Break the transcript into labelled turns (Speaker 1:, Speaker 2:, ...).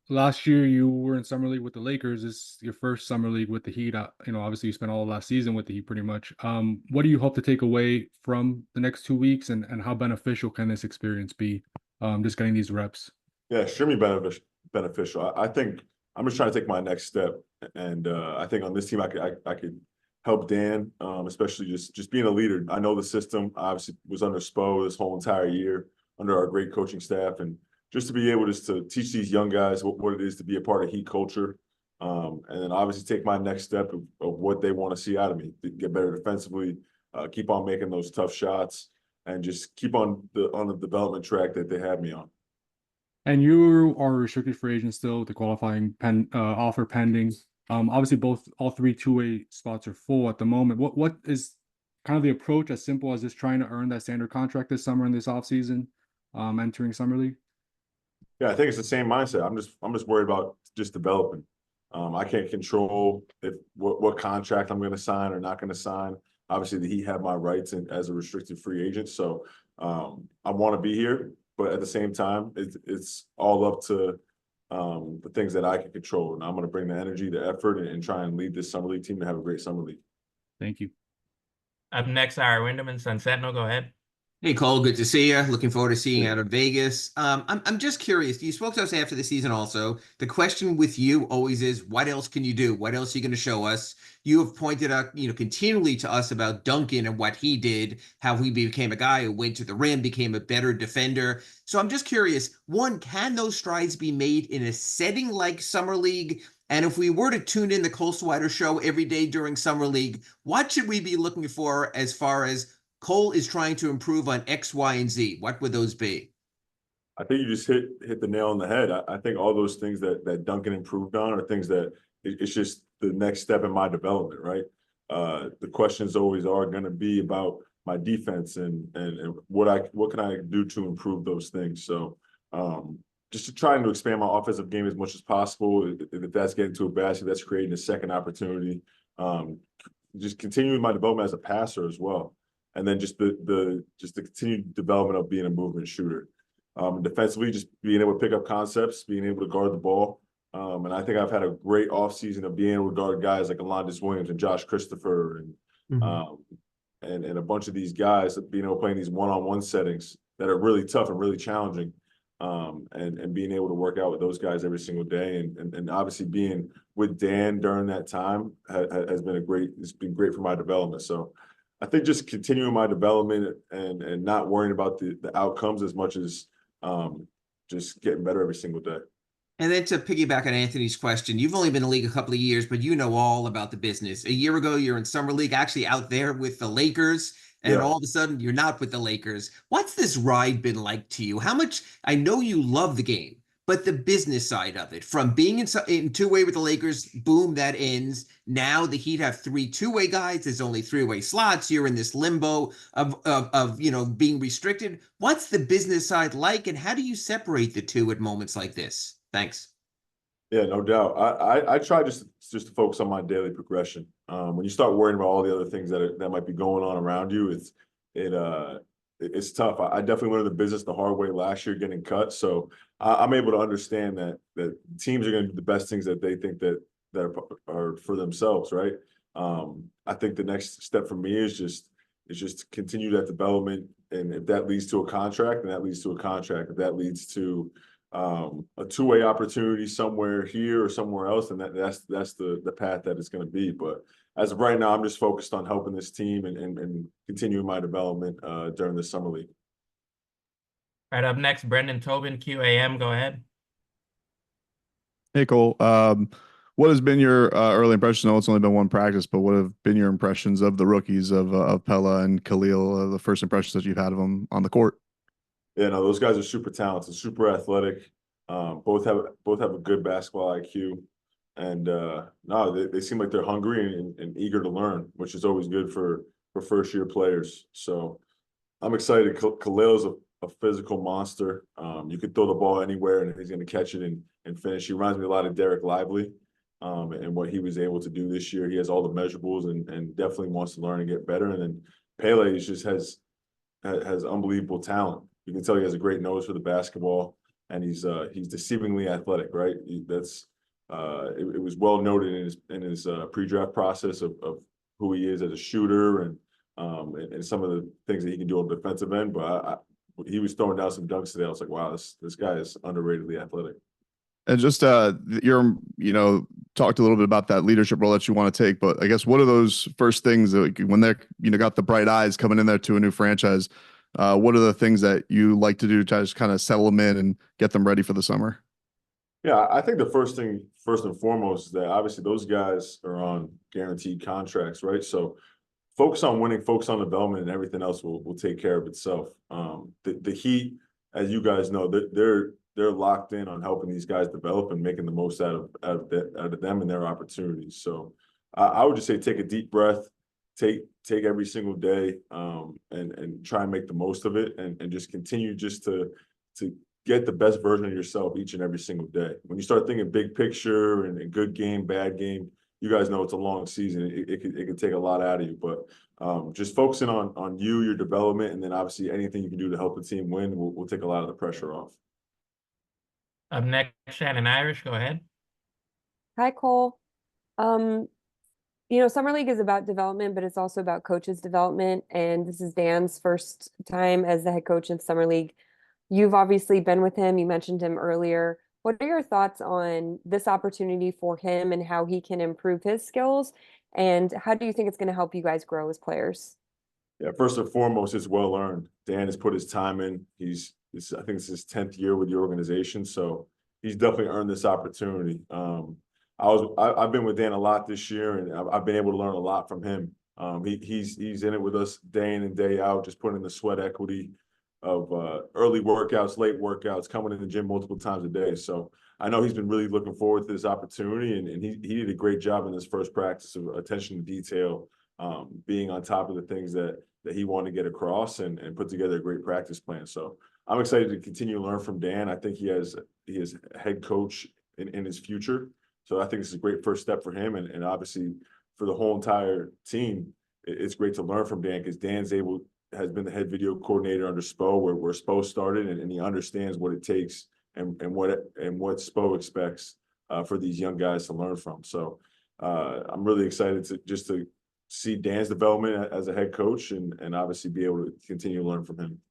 Speaker 1: last year you were in summer league with the Lakers. This is your first summer league with the Heat. Obviously you spent all of last season with the Heat pretty much. What do you hope to take away from the next 2 weeks, and how beneficial can this experience be? Just getting these reps.
Speaker 2: Yeah, extremely beneficial. I think I'm just trying to take my next step, and I think on this team I could help Dan, especially just being a leader. I know the system. I obviously was under Spo this whole entire year under our great coaching staff, and just to be able just to teach these young guys what it is to be a part of Heat culture, and then obviously take my next step of what they want to see out of me, to get better defensively, keep on making those tough shots, and just keep on the development track that they have me on.
Speaker 1: And you are a restricted free agent still, the qualifying offer pending. Obviously all three two-way spots are full at the moment. What is kind of the approach, as simple as just trying to earn that standard contract this summer and this offseason, entering summer league?
Speaker 2: Yeah, I think it's the same mindset. I'm just worried about just developing. I can't control if what contract I'm going to sign or not going to sign. Obviously, the Heat have my rights as a restricted free agent, so I want to be here. But at the same time, it's all up to the things that I can control, and I'm going to bring the energy, the effort, and try and lead this summer league team to have a great summer league.
Speaker 1: Thank you.
Speaker 3: Up next, our Winderman Sun Sentinel. Go ahead.
Speaker 4: Hey, Cole, good to see you. Looking forward to seeing you out of Vegas. I'm just curious. You spoke to us after the season also. The question with you always is, what else can you do? What else are you going to show us? You have pointed out, continually to us about Duncan and what he did, how he became a guy who went to the rim, became a better defender. So I'm just curious, one, can those strides be made in a setting like Summer League? And if we were to tune in the Cole Swider show every day during Summer League, what should we be looking for as far as Cole is trying to improve on X, Y, and Z? What would those be?
Speaker 2: I think you just hit the nail on the head. I think all those things that Duncan improved on are things that it's just the next step in my development, right? The questions always are going to be about my defense and what can I do to improve those things. So just to trying to expand my offensive game as much as possible. If that's getting to a basket, that's creating a second opportunity. Just continuing my development as a passer as well. And then just the continued development of being a movement shooter. Defensively, just being able to pick up concepts, being able to guard the ball. And I think I've had a great offseason of being able to guard guys like Alondes Williams and Josh Christopher and a bunch of these guys, being able to play in these one-on-one settings that are really tough and really challenging. And being able to work out with those guys every single day. And obviously being with Dan during that time has been it's been great for my development. So I think just continuing my development and not worrying about the outcomes as much as just getting better every single day.
Speaker 4: And then to piggyback on Anthony's question, you've only been in the league a couple of years, but you know all about the business. A year ago, you're in Summer League, actually out there with the Lakers, and all of a sudden you're not with the Lakers. What's this ride been like to you? How much, I know you love the game, but the business side of it, from being in two-way with the Lakers, boom, that ends. Now the Heat have three two-way guys. There's only three-way slots. You're in this limbo of being restricted. What's the business side like, and how do you separate the two at moments like this? Thanks.
Speaker 2: Yeah, no doubt. I try just to focus on my daily progression. When you start worrying about all the other things that might be going on around you, it's tough. I definitely learned the business the hard way last year, getting cut. So I'm able to understand that teams are going to do the best things that they think that are for themselves, right? I think the next step for me is just to continue that development, and if that leads to a contract, then that leads to a contract. If that leads to a two-way opportunity somewhere here or somewhere else, and that's the path that it's going to be. But as of right now, I'm just focused on helping this team and continuing my development during the summer league.
Speaker 3: Right, up next, Brendan Tobin, QAM. Go ahead.
Speaker 5: Hey, Cole. What has been your early impression? I know it's only been one practice, but what have been your impressions of the rookies of Pella and Khalil? The first impressions that you've had of them on the court?
Speaker 2: Yeah, no, those guys are super talented, super athletic. Both have a good basketball IQ, and no, they seem like they're hungry and eager to learn, which is always good for first year players. So I'm excited. Khalil's a physical monster. You could throw the ball anywhere and he's going to catch it and finish. He reminds me a lot of Derek Lively, and what he was able to do this year. He has all the measurables and definitely wants to learn and get better. And then Pele just has unbelievable talent. You can tell he has a great nose for the basketball. and he's deceivingly athletic, right? That's it was well noted in his pre-draft process of who he is as a shooter and some of the things that he can do on the defensive end. But he was throwing down some dunks today. I was like, wow, this guy is underratedly athletic.
Speaker 5: And just talked a little bit about that leadership role that you want to take, but I guess what are those first things that when they're got the bright eyes coming in there to a new franchise? What are the things that you like to do to just kind of settle them in and get them ready for the summer?
Speaker 2: Yeah, I think the first thing, first and foremost, is that obviously those guys are on guaranteed contracts, right? So focus on winning, focus on development, and everything else will take care of itself. The Heat, as you guys know, they're locked in on helping these guys develop and making the most out of them and their opportunities. So I would just say take a deep breath, take every single day, and try and make the most of it, and just continue just to get the best version of yourself each and every single day. When you start thinking big picture and good game, bad game, you guys know it's a long season. It could take a lot out of you, but just focusing on you, your development, and then obviously anything you can do to help the team win will take a lot of the pressure off.
Speaker 3: Up next, Shannon Irish, go ahead.
Speaker 6: Hi, Cole. Summer League is about development, but it's also about coaches' development. And this is Dan's first time as the head coach in Summer League. You've obviously been with him. You mentioned him earlier. What are your thoughts on this opportunity for him and how he can improve his skills? And how do you think it's going to help you guys grow as players?
Speaker 2: Yeah, first and foremost, it's well earned. Dan has put his time in. I think it's his 10th year with the organization, so he's definitely earned this opportunity. I've been with Dan a lot this year, and I've been able to learn a lot from him. He's in it with us day in and day out, just putting in the sweat equity of early workouts, late workouts, coming in the gym multiple times a day. So I know he's been really looking forward to this opportunity, and he did a great job in his first practice of attention to detail, being on top of the things that he wanted to get across and put together a great practice plan. So I'm excited to continue to learn from Dan. I think he is a head coach in his future. So I think this is a great first step for him, and obviously for the whole entire team. It's great to learn from Dan because has been the head video coordinator under Spo, where Spo started, and he understands what it takes and what Spo expects for these young guys to learn from. So I'm really excited to see Dan's development as a head coach and obviously be able to continue to learn from him.